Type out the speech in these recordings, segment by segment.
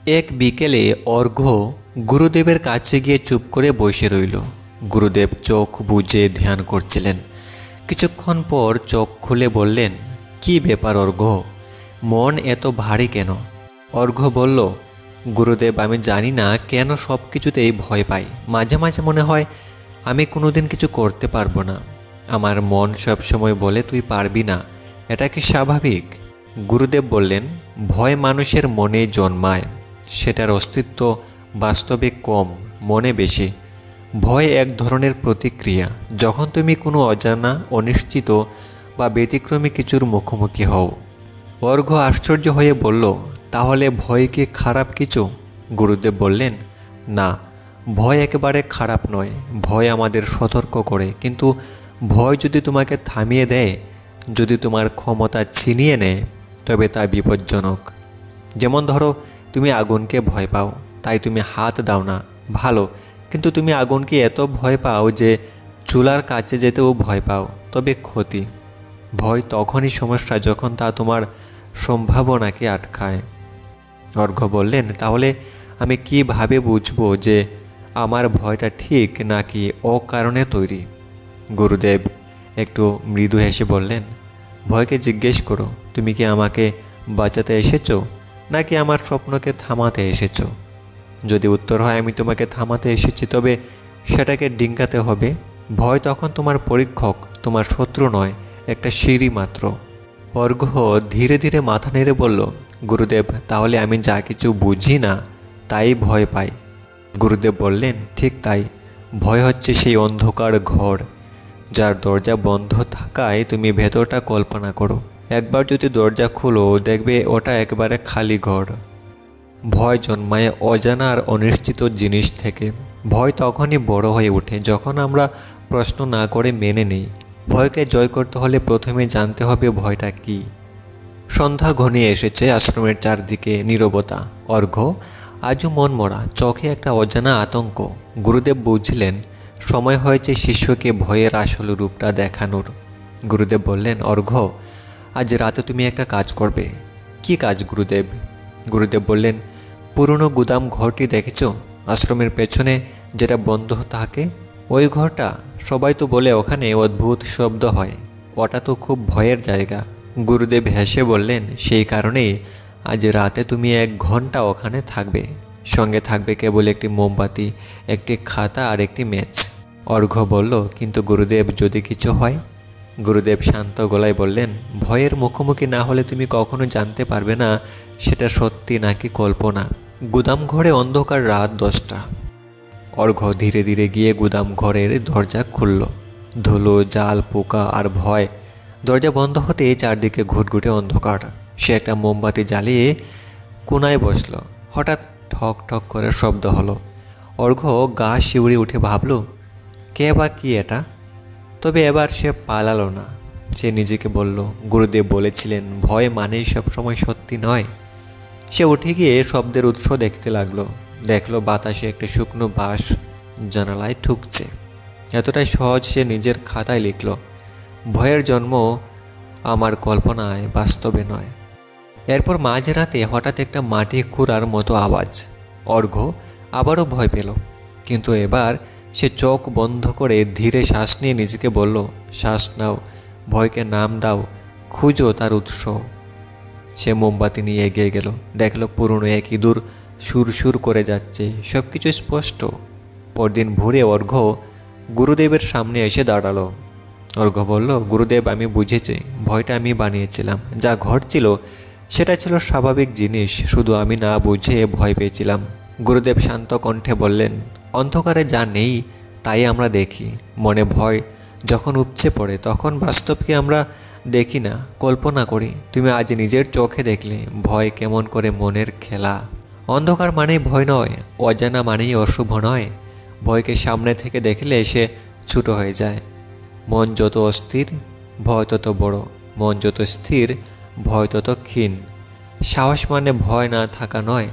এক বিকেলে অর্ঘ্য গুরুদেবের কাছে গিয়ে চুপ করে বসে রইল। গুরুদেব চোখ বুজে ধ্যান করছিলেন। কিছুক্ষণ পর চোখ খুলে বললেন, কি ব্যাপার অর্ঘ্য, মন এত ভারী কেন? অর্ঘ্য বলল, গুরুদেব, আমি জানি না কেন সব কিছুতেই ভয় পাই। মাঝে মাঝে মনে হয় আমি কোনোদিন কিছু করতে পারবো না। আমার মন সবসময় বলে তুই পারবি না। এটা কি স্বাভাবিক? গুরুদেব বললেন, ভয় মানুষের মনে জন্মায়, সেটার অস্তিত্ব বাস্তবে কম, মনে বেশি। ভয় এক ধরনের প্রতিক্রিয়া। যখন তুমি কোনো অজানা, অনিশ্চিত বা ব্যতিক্রমী কিছুর মুখোমুখি হও। অর্ঘ্য আশ্চর্য হয়ে বলল, তাহলে ভয় কি খারাপ কিছু? গুরুদেব বললেন, না, ভয় একেবারে খারাপ নয়। ভয় আমাদের সতর্ক করে, কিন্তু ভয় যদি তোমাকে থামিয়ে দেয়, যদি তোমার ক্ষমতা ছিনিয়ে নেয়, তবে তা বিপজ্জনক। যেমন ধরো, তুমি আগুনকে ভয় পাও, তাই তুমি হাত দাও না, ভালো। কিন্তু তুমি আগুনকে এত ভয় পাও যে চুলার কাছে যেতেও ভয় পাও, তবে ক্ষতি। ভয় তখনই সমস্যা যখন তা তোমার সম্ভাবনাকে আটকায়। অর্ঘ্য বললেন, তাহলে আমি কিভাবে বুঝবো যে আমার ভয়টা ঠিক নাকি অকারণে তৈরি? গুরুদেব একটু মৃদু হেসে বললেন, ভয়কে জিজ্ঞেস করো, তুমি কি আমাকে বাঁচাতে এসেছো নাকি আমার স্বপ্নকে থামাতে এসেছো? যদি উত্তর হয় আমি তোমাকে থামাতে এসেছি, তবে সেটাকে ডিঙ্গাতে হবে। ভয় তখন তোমার পরীক্ষক, তোমার শত্রু নয়, একটা সিঁড়ি মাত্র। অর্ঘ্য ধীরে ধীরে মাথা নেড়ে বলল, গুরুদেব, তাহলে আমি যা কিছু বুঝি না তাই ভয় পাই। গুরুদেব বললেন, ঠিক তাই। ভয় হচ্ছে সেই অন্ধকার ঘর যার দরজা বন্ধ থাকায় তুমি ভেতরটা কল্পনা করো। একবার যদি দরজা খুলো, দেখবে ওটা একেবারে খালি ঘর। ভয় জন্মায় অজানা আর অনিশ্চিত জিনিস থেকে। ভয় তখনই বড় হয়ে ওঠে যখন আমরা প্রশ্ন না করে মেনে নিই। ভয়কে জয় করতে হলে প্রথমে জানতে হবে ভয়টা কি। সন্ধ্যা ঘনিয়ে এসেছে। আশ্রমের চারদিকে নীরবতা। অর্ঘ্য আজও মনমরা, চোখে একটা অজানা আতঙ্ক। গুরুদেব বুঝলেন সময় হয়েছে শিষ্যকে ভয়ের আসল রূপটা দেখানোর। গুরুদেব বললেন, অর্ঘ্য, আজ রাতে তুমি একটা কাজ করবে। কি কাজ গুরুদেব? গুরুদেব বললেন, পুরনো গুদাম ঘরটি দেখেছ? আশ্রমের পেছনে যেটা বন্ধ থাকে, ওই ঘরটা। সবাই তো বলে ওখানে অদ্ভুত শব্দ হয়। ওটা তো খুব ভয়ের জায়গা। গুরুদেব হেসে বললেন, সেই কারণেই আজ রাতে তুমি 1 ঘন্টা ওখানে থাকবে। সঙ্গে থাকবে কেবল একটি মোমবাতি, একটি খাতা আর একটি ম্যাচ। অর্ঘ্য বলল, কিন্তু গুরুদেব, যদি কিছু হয়? গুরুদেব শান্ত গলায় বললেন, ভয়ের মুখোমুখি না হলে তুমি কখনো জানতে পারবে না সেটা সত্যি নাকি কল্পনা। গুদাম ঘরে অন্ধকার, রাত 10টা। অর্ঘ্য ধীরে ধীরে গিয়ে গুদাম ঘরের দরজা খুলল। ধুলো, জাল, পোকা আর ভয়। দরজা বন্ধ হতে চারদিকে ঘুটঘুটে অন্ধকার। সে একটা মোমবাতি জ্বালিয়ে কোনায় বসল। হঠাৎ ঠক ঠক করে শব্দ হলো। অর্ঘ্য গা শিউরে উঠে ভাবল, কে বা কি এটা? তবে এবার সে পালালো না। সে নিজেকে বলল, গুরুদেব বলেছিলেন ভয় মানেই সবসময় সত্যি নয়। সে উঠে গিয়ে শব্দের উৎস দেখতে লাগলো। দেখলো বাতাসে একটা শুকনো বাঁশ জানালায় ঠুকছে। এতটাই সহজ, সে নিজের খাতায় লিখল, ভয়ের জন্ম আমার কল্পনায়, বাস্তবে নয়। এরপর মাঝরাতে হঠাৎ একটা মাটি খুঁড়ার মতো আওয়াজ। অর্ঘ্য আবারও ভয় পেল, কিন্তু এবার সে চোখ বন্ধ করে ধীরে শ্বাস নিয়ে নিজেকে বলল, শ্বাস নাও, ভয়কে নাম দাও, খুঁজো তার উৎস। সে মোমবাতি নিয়ে এগিয়ে গেল। দেখলো পুরনো এক ইঁদুর সুরসুর করে যাচ্ছে। সব কিছু স্পষ্ট। পরদিন ভোরে অর্ঘ্য গুরুদেবের সামনে এসে দাঁড়ালো। অর্ঘ্য বলল, গুরুদেব, আমি বুঝেছি, ভয়টা আমি বানিয়েছিলাম। যা ঘটছিল সেটা ছিল স্বাভাবিক জিনিস, শুধু আমি না বুঝে ভয় পেয়েছিলাম। গুরুদেব শান্ত কণ্ঠে বললেন, অন্ধকারে যা নেই তাই আমরা দেখি। মনে ভয় যখন উপচে পড়ে তখন বাস্তবকে আমরা দেখি না, কল্পনা করি। তুমি আজ নিজের চোখে দেখলে ভয় কেমন করে মনের খেলা। অন্ধকার মানেই ভয় নয়, অজানা মানেই অশুভ নয়। ভয়কে সামনে থেকে দেখলে সে ছোট হয়ে যায়। মন যত অস্থির, ভয় তত বড়। মন যত স্থির, ভয় তত ক্ষীণ। সাহস মানে ভয় না থাকা নয়,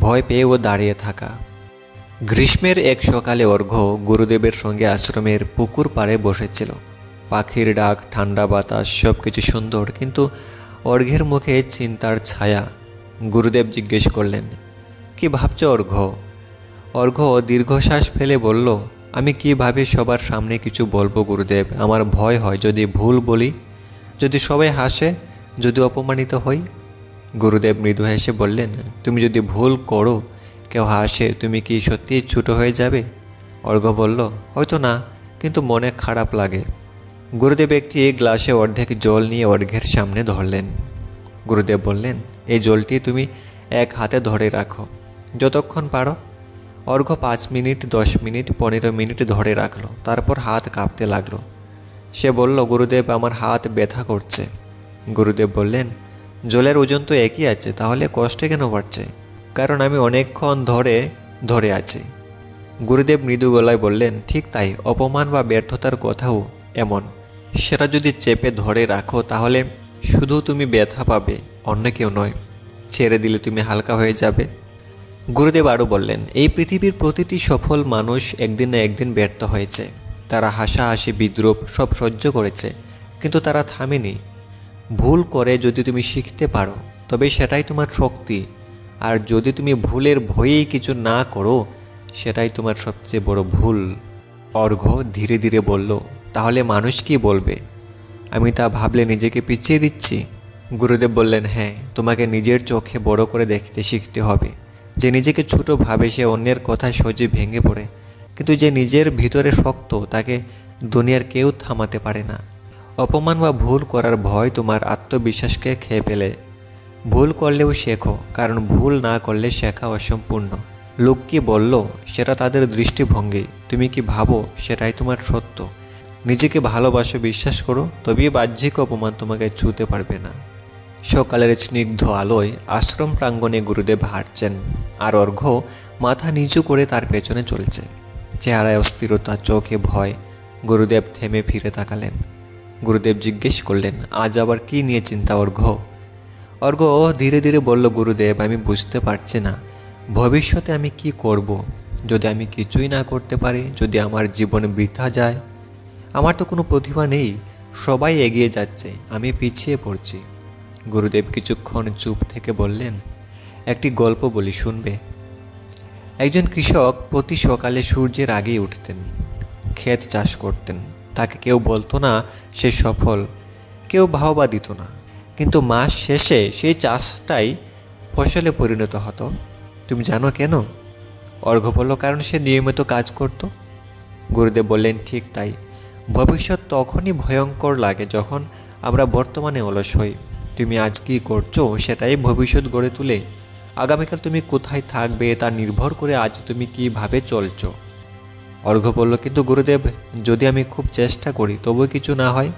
ভয় পেয়েও দাঁড়িয়ে থাকা। গ্রীষ্মের এক সকালে অর্ঘ্য গুরুদেবের সঙ্গে আশ্রমের পুকুর পাড়ে বসেছিল। পাখির ডাক, ঠান্ডা বাতাস, সব কিছু সুন্দর, কিন্তু অর্ঘ্যের মুখে চিন্তার ছায়া। গুরুদেব জিজ্ঞেস করলেন, কি ভাবছো অর্ঘ্য? অর্ঘ্য দীর্ঘশ্বাস ফেলে বলল, আমি কিভাবে সবার সামনে কিছু বলবো গুরুদেব? আমার ভয় হয় যদি ভুল বলি, যদি সবাই হাসে, যদি অপমানিত হই। গুরুদেব মৃদু হেসে বললেন, তুমি যদি ভুল করো, কেউ হাসে, তুমি কি সত্যিই ছোট হয়ে যাবে? অর্ঘ্য বলল, হয়তো না, কিন্তু মনে খারাপ লাগে। গুরুদেব একটি গ্লাসে অর্ধেক জল নিয়ে অর্ঘ্যের সামনে ধরলেন। গুরুদেব বললেন, এই জলটি তুমি এক হাতে ধরে রাখো যতক্ষণ পারো। অর্ঘ্য 5 মিনিট, 10 মিনিট, 15 মিনিট ধরে রাখলো। তারপর হাত কাঁপতে লাগলো। সে বলল, গুরুদেব আমার হাত ব্যথা করছে। গুরুদেব বললেন, জলের ওজন তো একই আছে, তাহলে কষ্টে কেন বাড়ছে? কারণ আমি অনেকক্ষণ ধরে ধরে আছি। গুরুদেব মৃদু গলায় বললেন, ঠিক তাই, অপমান বা ব্যর্থতার কথাও এমন। সেটা যদি চেপে ধরে রাখো তাহলে শুধু তুমি ব্যথা পাবে, অন্য কেউ নয়। ছেড়ে দিলে তুমি হালকা হয়ে যাবে। গুরুদেব আরও বললেন, এই পৃথিবীর প্রতিটি সফল মানুষ একদিন না একদিন ব্যর্থ হয়েছে। তারা হাসাহাসি, বিদ্রূপ সব সহ্য করেছে, কিন্তু তারা থামেনি। ভুল করে যদি তুমি শিখতে পারো তবে সেটাই তোমার শক্তি। আর যদি তুমি ভুলের ভয়েই কিছু না করো, সেটাই তোমার সবচেয়ে বড় ভুল। অর্ঘ্য ধীরে ধীরে বলল, তাহলে মানুষ কি বলবে? আমি তা ভাবলে নিজেকে পিছিয়ে দিচ্ছি। গুরুদেব বললেন, হ্যাঁ, তোমাকে নিজের চোখে বড় করে দেখতে শিখতে হবে। যে নিজেকে ছোট ভাবে সে অন্যের কথায় সহজে ভেঙে পড়ে, কিন্তু যে নিজের ভিতরে শক্ত তাকে দুনিয়ার কেউ থামাতে পারে না। অপমান বা ভুল করার ভয় তোমার আত্মবিশ্বাসকে খেয়ে ফেলে। ভুল করলেও শেখো, কারণ ভুল না করলে শেখা অসম্পূর্ণ। লোক কি বলল সেটা তাদের দৃষ্টিভঙ্গি, তুমি কি ভাবো সেটাই তোমার সত্য। নিজেকে ভালোবাসো, বিশ্বাস করো, তবেই বাহ্যিক অপমান তোমাকে ছুঁতে পারবে না। সকালের স্নিগ্ধ আলোয় আশ্রম প্রাঙ্গণে গুরুদেব হাঁটছেন, আর অর্ঘ্য মাথা নিচু করে তার পেছনে চলছে। চেহারায় অস্থিরতা, চোখে ভয়। গুরুদেব থেমে ফিরে তাকালেন। গুরুদেব জিজ্ঞেস করলেন, আজ আবার কি নিয়ে চিন্তা অর্ঘ্য? অর্ঘ্য ধীরে ধীরে বলল, গুরুদেব আমি বুঝতে পারছি না ভবিষ্যতে আমি কি করব। যদি আমি কিছুই না করতে পারি, যদি আমার জীবন বৃথা যায়। আমার তো কোনো প্রতিভা নেই, সবাই এগিয়ে যাচ্ছে, আমি পিছিয়ে পড়ছি। গুরুদেব কিছুক্ষণ চুপ থেকে বললেন, একটি গল্প বলি, শুনবে? একজন কৃষক প্রতি সকালে সূর্যের আগেই উঠতেন, ক্ষেত চাষ করতেন। তাকে কেউ বলতো না সে সফল, কেউ বাহবা দিত না, কিন্তু মাস শেষে সেই চাষটাই ফসলে পরিণত হতো। তুমি জানো কেন? অর্ঘ্য বলল, কারণ সে নিয়মিত কাজ করত। গুরুদেব বললেন, ঠিক তাই, ভবিষ্যৎ তখনই ভয়ঙ্কর লাগে যখন আমরা বর্তমানে অলস হই। তুমি আজ কী করছো সেটাই ভবিষ্যৎ গড়ে তোলে। আগামীকাল তুমি কোথায় থাকবে তা নির্ভর করে আজ তুমি কীভাবে চলছো। অর্ঘ্য বলল, কিন্তু গুরুদেব যদি আমি খুব চেষ্টা করি তবুও কিছু না হয়?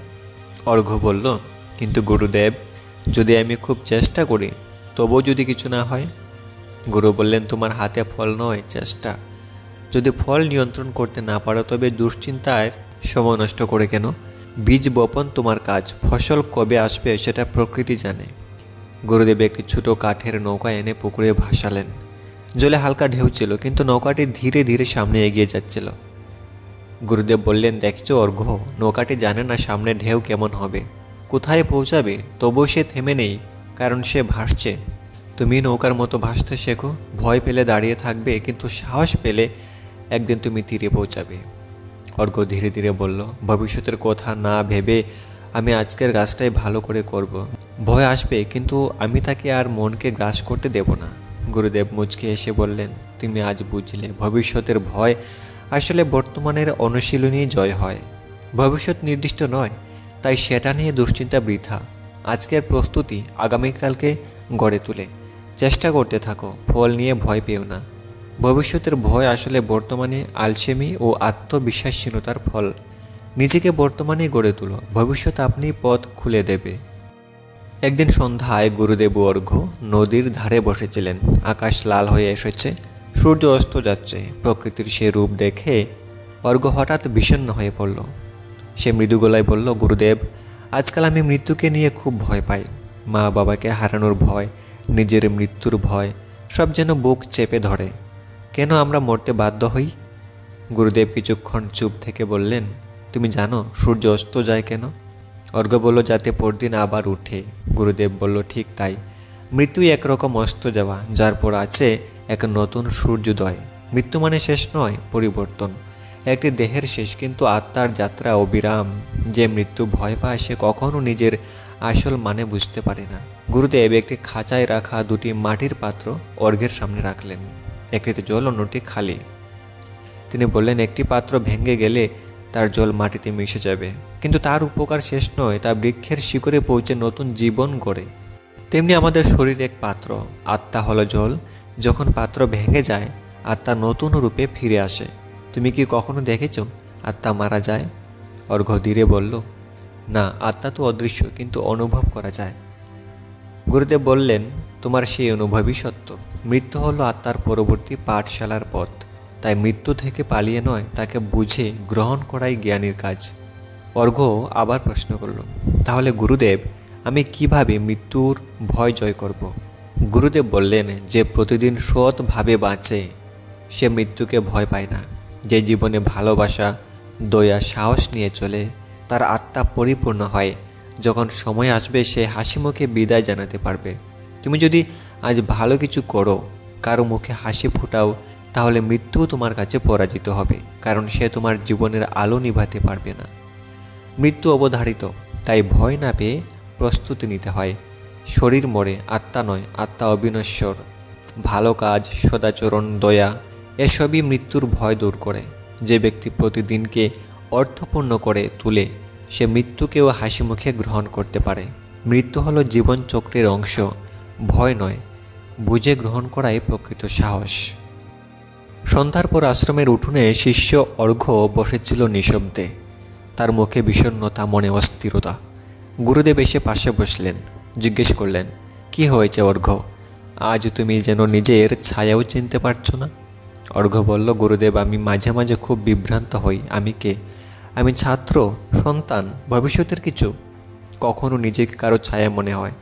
অর্ঘ্য বলল, কিন্তু গুরুদেব যদি আমি খুব চেষ্টা করি তবুও যদি কিছু না হয়? গুরু বললেন, তোমার হাতে ফল নয়, চেষ্টা। যদি ফল নিয়ন্ত্রণ করতে না পারো তবে দুশ্চিন্তায় সময় নষ্ট করে কেন? বীজ বপন তোমার কাজ, ফসল কবে আসবে সেটা প্রকৃতি জানে। গুরুদেব একটি ছোট কাঠের নৌকা এনে পুকুরে ভাসালেন। জলে হালকা ঢেউ ছিল, কিন্তু নৌকাটি ধীরে ধীরে সামনে এগিয়ে যাচ্ছিল। গুরুদেব বললেন, দেখছো অর্ঘ্য, নৌকাটি জানে না সামনে ঢেউ কেমন হবে, কোথায় পৌঁছাবে, তবুও সে থেমে নেই, কারণ সে ভাসছে। তুমি নৌকার মতো ভাসতে শেখো, ভয় পেলে দাঁড়িয়ে থাকবে, কিন্তু সাহস পেলে একদিন তুমি তীরে পৌঁছাবে। অর্ঘ্য ধীরে ধীরে বলল, ভবিষ্যতের কথা না ভেবে আমি আজকের কাজটাই ভালো করে করব। ভয় আসবে, কিন্তু আমি তাকে আর মনকে গ্রাস করতে দেব না। গুরুদেব মুচকে এসে বললেন, তুমি আজ বুঝলে ভবিষ্যতের ভয় আসলে বর্তমানের অনুশীলনই জয় হয়। ভবিষ্যৎ নির্দিষ্ট নয়, তাই সেটা নিয়ে দুশ্চিন্তা বৃথা। আজকের প্রস্তুতি আগামীকালকে গড়ে তোলে। চেষ্টা করতে থাকো, ফল নিয়ে ভয় পেও না। ভবিষ্যতের ভয় আসলে বর্তমানে আলসেমি ও আত্মবিশ্বাসহীনতার ফল। নিজেকে বর্তমানে গড়ে তুলো, ভবিষ্যৎ আপনি পথ খুলে দেবে। একদিন সন্ধ্যায় গুরুদেব ও অর্ঘ্য নদীর ধারে বসেছিলেন। আকাশ লাল হয়ে এসেছে, সূর্য অস্ত যাচ্ছে। প্রকৃতির সে রূপ দেখে অর্ঘ্য হঠাৎ বিষণ্ণ হয়ে পড়ল। সে মৃদু গলায় বলল, গুরুদেব আজকাল আমি মৃত্যুকে নিয়ে খুব ভয় পাই। মা বাবাকে হারানোর ভয়, নিজের মৃত্যুর ভয়, সব যেন বুক চেপে ধরে। কেন আমরা মরতে বাধ্য হই? গুরুদেব কিছুক্ষণ চুপ থেকে বললেন, তুমি জানো সূর্য অস্ত যায় কেন? অর্ঘ্য বলল, যাতে পরদিন আবার উঠে। গুরুদেব বলল, ঠিক তাই, মৃত্যুই একরকম অস্ত যাওয়া, যার পর আছে এক নতুন সূর্যোদয়। মৃত্যু মানে শেষ নয়, পরিবর্তন। একটি দেহের শেষ, কিন্তু আত্মার যাত্রা অবিরাম। যে মৃত্যু ভয় পায় সে কখনো নিজের আসল মানে বুঝতে পারে না। গুরুদেব একটি খাঁচায় রাখা দুটি মাটির পাত্র অর্ঘ্যের সামনে রাখলেন। একটিতে জল, অন্যটি খালি। তিনি বললেন, একটি পাত্র ভেঙে গেলে তার জল মাটিতে মিশে যাবে, কিন্তু তার উপকার শেষ নয়, তা বৃক্ষের শিকড়ে পৌঁছে নতুন জীবন গড়ে। তেমনি আমাদের শরীর এক পাত্র, আত্মা হলো জল। যখন পাত্র ভেঙে যায়, আত্মা নতুন রূপে ফিরে আসে। তুমি কি কখনো দেখেছ আত্মা মারা যায়? অর্ঘ্য ধীরে বলল, না, আত্মা তো অদৃশ্য, কিন্তু অনুভব করা যায়। গুরুদেব বললেন, তোমার সেই অনুভবই সত্য। মৃত্যু হলো আত্মার পরবর্তী পাঠশালার পথ। তাই মৃত্যু থেকে পালিয়ে নয়, তাকে বুঝে গ্রহণ করাই জ্ঞানীর কাজ। অর্ঘ্য আবার প্রশ্ন করল, তাহলে গুরুদেব, আমি কিভাবে মৃত্যুর ভয় জয় করব? গুরুদেব বললেন, যে প্রতিদিন সৎভাবে বাঁচে সে মৃত্যুকে ভয় পায় না। যে জীবনে ভালোবাসা, দয়া, সাহস নিয়ে চলে, তার আত্মা পরিপূর্ণ হয়। যখন সময় আসবে সে হাসিমুখে বিদায় জানাতে পারবে। তুমি যদি আজ ভালো কিছু করো, কারো মুখে হাসি ফুটাও, তাহলে মৃত্যুও তোমার কাছে পরাজিত হবে, কারণ সে তোমার জীবনের আলো নিভাতে পারবে না। মৃত্যু অবধারিত, তাই ভয় না পেয়ে প্রস্তুতি নিতে হয়। শরীর মরে, আত্মা নয়, আত্মা অবিনশ্বর। ভালো কাজ, সদাচরণ, দয়া এসবই মৃত্যুর ভয় দূর করে। যে ব্যক্তি প্রতিদিনকে অর্থপূর্ণ করে তুলে, সে মৃত্যুকেও হাসি মুখে গ্রহণ করতে পারে। মৃত্যু হলো জীবন চক্রের অংশ, ভয় নয়, বুঝে গ্রহণ করাই প্রকৃত সাহস। সন্ধ্যার পর আশ্রমের উঠোনে শিষ্য অর্ঘ্য বসেছিল নিঃশব্দে। তার মুখে বিষণ্ণতা, মনে অস্থিরতা। গুরুদেব এসে পাশে বসলেন। জিজ্ঞেস করলেন, কি হয়েছে অর্ঘ্য? আজ তুমি যেন নিজের ছায়াও চিনতে পারছো না। অর্ঘ্য বলল, গুরুদেব, আমি মাঝে মাঝে খুব বিভ্রান্ত হই। আমি কে? আমি ছাত্র, সন্তান, ভবিষ্যতের কিছু। কখনো নিজেকে কারো ছায়া মনে হয়,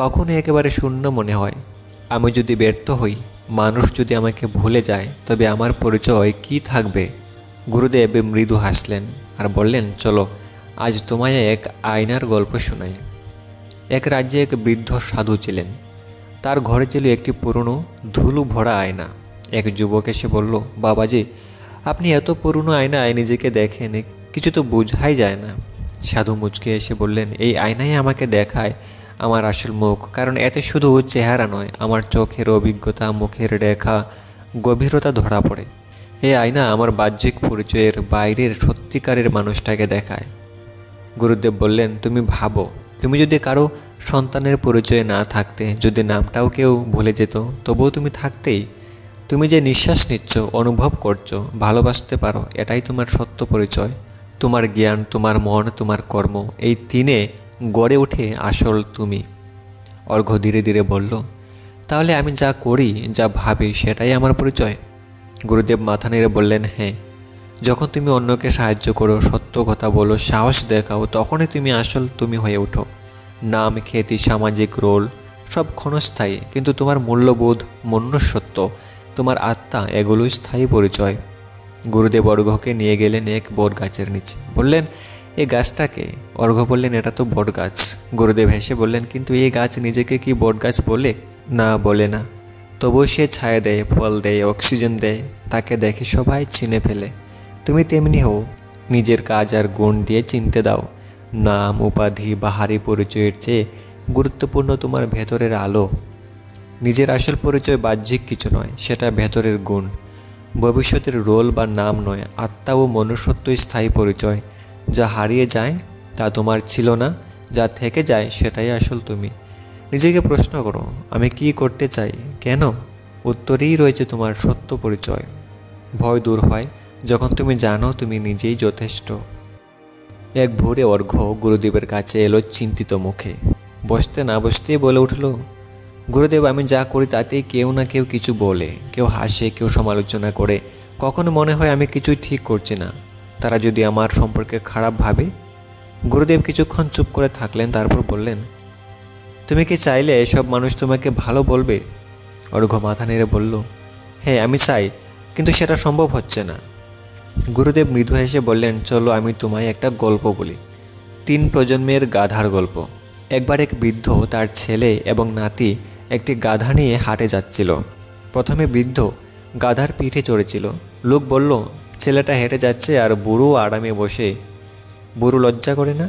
কখনো একেবারে শূন্য মনে হয়। আমি যদি ব্যর্থ হই, মানুষ যদি আমাকে ভুলে যায়, তবে আমার পরিচয় কি থাকবে? গুরুদেব মৃদু হাসলেন আর বললেন, চলো, আজ তোমায় এক আয়নার গল্প শোনাই। এক রাজ্যে এক বৃদ্ধ সাধু ছিলেন। তার ঘরে ছিল একটি পুরনো ধুলো ভরা আয়না। এক যুবক এসে বলল, বাবাজি, আপনি এত পুরনো আয়নায় নিজেকে দেখেন, কিছু তো বোঝাই যায় না। সাধু মুচকে এসে বললেন, এই আয়নায় আমাকে দেখায় আমার আসল মুখ, কারণ এতে শুধু চেহারা নয়, আমার চোখের অভিজ্ঞতা, মুখের রেখা, গভীরতা ধরা পড়ে। এই আয়না আমার বাহ্যিক পরিচয়ের বাইরের সত্যিকারের মানুষটাকে দেখায়। গুরুদেব বললেন, তুমি ভাবো, তুমি যদি কারো সন্তানের পরিচয় না থাকতে, যদি নামটাও কেউ ভুলে যেত, তবুও তুমি থাকতেই। তুমি যে নিঃশ্বাস নিচ্ছ, অনুভব করছো, ভালোবাসতে পারো, এটাই তোমার সত্য পরিচয়। তোমার জ্ঞান, তোমার মন, তোমার কর্ম, এই তিনে গড়ে ওঠে আসল তুমি। অর্ঘ্য ধীরে ধীরে বলল, তাহলে আমি যা করি, যা ভাবি, সেটাই আমার পরিচয়? গুরুদেব মাথা নেড়ে বললেন, হ্যাঁ। যখন তুমি অন্যকে সাহায্য করো, সত্য কথা বলো, সাহস দেখাও, তখনই তুমি আসল তুমি হয়ে ওঠো। নাম, খ্যাতি, সামাজিক রোল সব ক্ষণস্থায়ী, কিন্তু তোমার মূল্যবোধ, মনুষ্যত্ব, তোমার আত্মা, এগুলোই স্থায়ী পরিচয়। গুরুদেব অর্ঘ্যকে নিয়ে গেলেন এক বট গাছের নিচে। বললেন, এই গাছটাকে? অর্ঘ্য বললেন, এটা তো বট গাছ। গুরুদেব হেসে বললেন, কিন্তু এই গাছ নিজেকে কি বট গাছ বলে? না, বলে না। তবুও সে ছায়া দেয়, ফল দেয়, অক্সিজেন দেয়, তাকে দেখে সবাই চিনে ফেলে। তুমি তেমনি হও, নিজের কাজ আর গুণ দিয়ে চিনতে দাও। নাম, উপাধি, বাহারি পরিচয়ের চেয়ে গুরুত্বপূর্ণ তোমার ভেতরের আলো। নিজের আসল পরিচয় বাহ্যিক কিছু নয়, সেটা ভেতরের গুণ। ভবিষ্যতের রোল বা নাম নয়, আত্মা ও মনুষ্যত্বই স্থায়ী পরিচয়। যা হারিয়ে যায় তা তোমার ছিল না, যা থেকে যায় সেটাই আসল তুমি। নিজেকে প্রশ্ন করো, আমি কি করতে চাই, কেন? উত্তরেই রয়েছে তোমার সত্য পরিচয়। ভয় দূর হয় যখন তুমি জানো তুমি নিজেই যথেষ্ট। এক ভোরে অর্ঘ্য গুরুদেবের কাছে এলো চিন্তিত মুখে। বসতে না বসতেই বলে উঠল, গুরুদেব, আমি যা করি তাতেই কেউ না কেউ কিছু বলে, কেউ হাসে, কেউ সমালোচনা করে। কখনো মনে হয় আমি কিছুই ঠিক করছি না, তারা যদি আমার সম্পর্কে খারাপ ভাবে। গুরুদেব কিছুক্ষণ চুপ করে থাকলেন, তারপর বললেন, তুমি কি চাইলে এসব মানুষ তোমাকে ভালো বলবে? অর্ঘ্য মাথা নেড়ে বলল, হ্যাঁ, আমি চাই, কিন্তু সেটা সম্ভব হচ্ছে না। গুরুদেব মৃদু হেসে বললেন, চলো আমি তোমায় একটা গল্প বলি। 3 প্রজন্মের গাধার গল্প। একবার এক বৃদ্ধ, তার ছেলে এবং নাতি একটি গাধা নিয়ে হাটে যাচ্ছিল। প্রথমে বৃদ্ধ গাধার পিঠে চড়েছিল। লোক বলল, ছেলেটা হেঁটে যাচ্ছে আর বুড়ো আরামে বসে, বুড়ো লজ্জা করে না?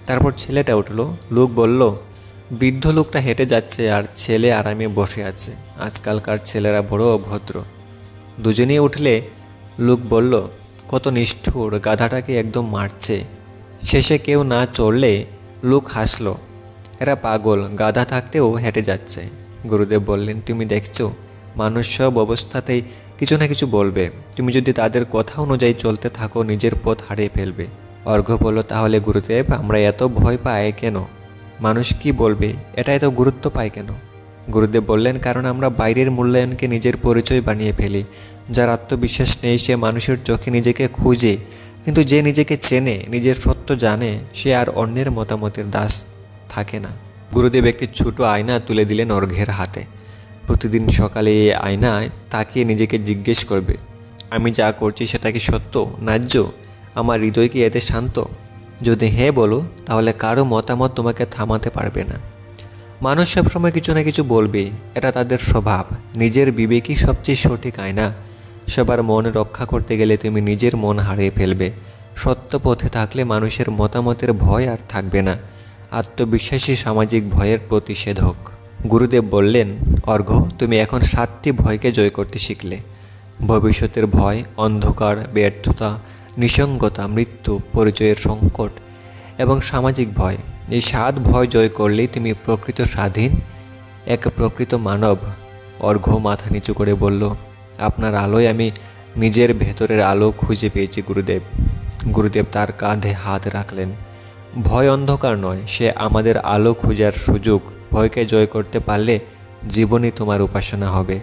তারপর ছেলেটা উঠল। লোক বলল, বৃদ্ধ লোকটা হেঁটে যাচ্ছে আর ছেলে আরামে বসে আছে। আজকালকার ছেলেরা বড় অভদ্র। দুজনেই উঠলে লোক বলল, কত নিষ্ঠুর, গাধাটাকে একদম মারছে। শেষে কেউ না চড়লে লোক হাসল, এরা পাগল, গাধা থাকতেও হেঁটে যাচ্ছে। গুরুদেব বললেন, তুমি দেখছো, মানুষ সব অবস্থাতেই কিছু না কিছু বলবে। তুমি যদি তাদের কথা অনুযায়ী চলতে থাকো, নিজের পথ হারিয়ে ফেলবে। অর্ঘ্য বলল, তাহলে গুরুদেব আমরা এত ভয় পাই কেন? মানুষ কি বলবে এটা এত গুরুত্ব পায় কেন? গুরুদেব বললেন, কারণ আমরা বাইরের মূল্যায়নকে নিজের পরিচয় বানিয়ে ফেলি। যার আত্মবিশ্বাস নেই সে মানুষের চোখে নিজেকে খুঁজে, কিন্তু যে নিজেকে চেনে, নিজের সত্য জানে, সে আর অন্যের মতামতের দাস থাকে না। গুরুদেব একটি ছোট আয়না তুলে দিলেন অর্ঘ্যের হাতে। প্রতিদিন সকালে এই আয়নায় তাকিয়ে নিজেকে জিজ্ঞেস করবে, আমি যা করছি সেটা কি সত্য, ন্যায্য? আমার হৃদয় কি এতে শান্ত? যদি হ্যাঁ বলো, তাহলে কারো মতামত তোমাকে থামাতে পারবে না। মানুষ সবসময় কিছু না কিছু বলবে, এটা তাদের স্বভাব। নিজের বিবেকই সবচেয়ে সঠিক আয়না। সবার মন রক্ষা করতে গেলে তুমি নিজের মন হারিয়ে ফেলবে। সত্য পথে থাকলে মানুষের মতামতের ভয় আর থাকবে না। আত্মবিশ্বাসী সামাজিক ভয়ের প্রতিষেধক। গুরুদেব বললেন, অর্ঘ্য, তুমি এখন 7টি ভয়কে জয় করতে শিখলে। ভবিষ্যতের ভয়, অন্ধকার, ব্যর্থতা, নিঃসঙ্গতা, মৃত্যু, পরিচয়ের সংকট এবং সামাজিক ভয়। এই 7 ভয় জয় করলেই তুমি প্রকৃত স্বাধীন, এক প্রকৃত মানব। অর্ঘ্য মাথা নিচু করে বলল, আপনার আলোয় আমি নিজের ভেতরের আলো খুঁজে পেয়েছি গুরুদেব। গুরুদেব তার কাঁধে হাত রাখলেন। ভয় অন্ধকার নয়, সে আমাদের আলো খোঁজার সুযোগ। ভয়কে জয় করতে পারলে জীবনই তোমার উপাসনা হবে।